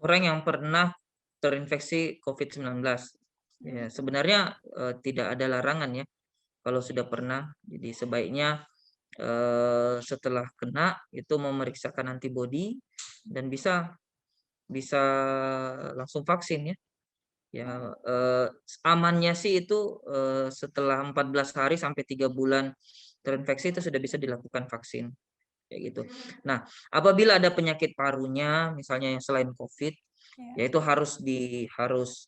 Orang yang pernah terinfeksi COVID-19. Ya, sebenarnya, tidak ada larangan ya, kalau sudah pernah. Jadi sebaiknya, setelah kena itu memeriksakan antibodi dan bisa bisa langsung vaksin ya. Ya, amannya sih itu, setelah 14 hari sampai 3 bulan terinfeksi itu sudah bisa dilakukan vaksin, kayak gitu. Nah, apabila ada penyakit parunya misalnya yang selain COVID, Ya. ya itu harus,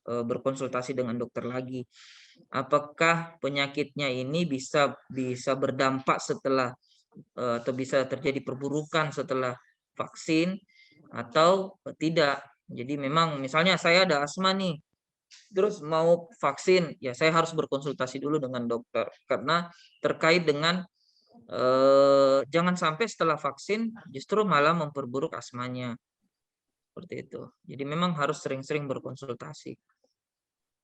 berkonsultasi dengan dokter lagi. Apakah penyakitnya ini bisa bisa berdampak setelah, atau bisa terjadi perburukan setelah vaksin atau tidak. Jadi memang misalnya saya ada asma nih, terus mau vaksin, ya saya harus berkonsultasi dulu dengan dokter karena terkait dengan, jangan sampai setelah vaksin justru malah memperburuk asmanya, seperti itu. Jadi memang harus sering-sering berkonsultasi,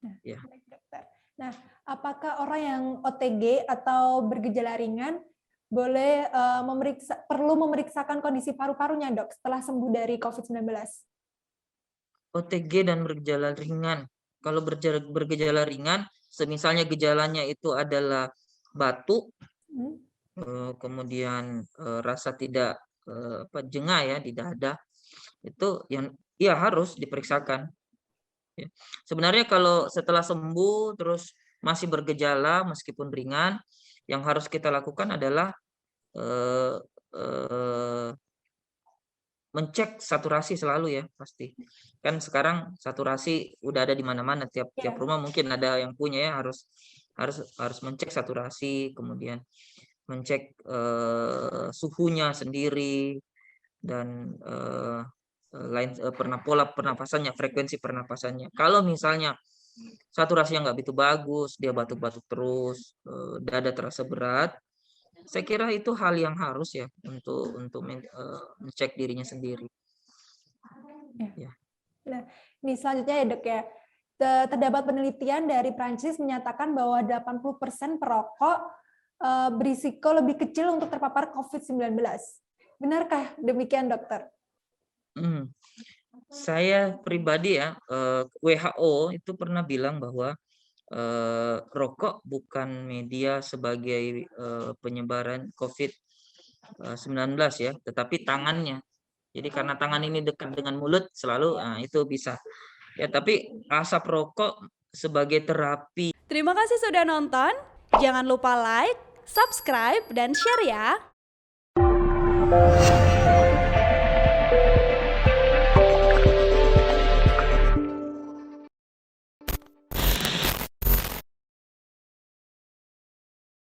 Nah, ya. baik dokter. Nah, apakah orang yang OTG atau bergejala ringan boleh perlu memeriksakan kondisi paru-parunya, Dok, setelah sembuh dari COVID-19? OTG dan bergejala ringan. Kalau bergejala ringan, semisalnya gejalanya itu adalah batuk, Hmm? kemudian, rasa tidak, jengah ya di dada, itu yang iya harus diperiksakan, ya. Sebenarnya kalau setelah sembuh terus masih bergejala meskipun ringan, yang harus kita lakukan adalah, eee eee, mencek saturasi selalu ya, pasti. Kan sekarang saturasi udah ada di mana-mana, tiap tiap Ya. rumah mungkin ada yang punya ya, harus harus harus mencek saturasi, kemudian mencek, suhunya sendiri dan, pola pernapasannya, frekuensi pernapasannya. Kalau misalnya saturasinya nggak begitu bagus, dia batuk-batuk terus, dada terasa berat, saya kira itu hal yang harus ya untuk ngecek dirinya sendiri, Ya. ya. Nah, ini selanjutnya ya, Dok, ya. Terdapat penelitian dari Prancis menyatakan bahwa 80% perokok berisiko lebih kecil untuk terpapar COVID-19. Benarkah demikian, dokter? Mhm. Saya pribadi ya, WHO itu pernah bilang bahwa, rokok bukan media sebagai, penyebaran COVID-19 ya, tetapi tangannya. Jadi karena tangan ini dekat dengan mulut selalu, itu bisa. Ya tapi asap rokok sebagai terapi. Terima kasih sudah nonton. Jangan lupa like, subscribe, dan share ya.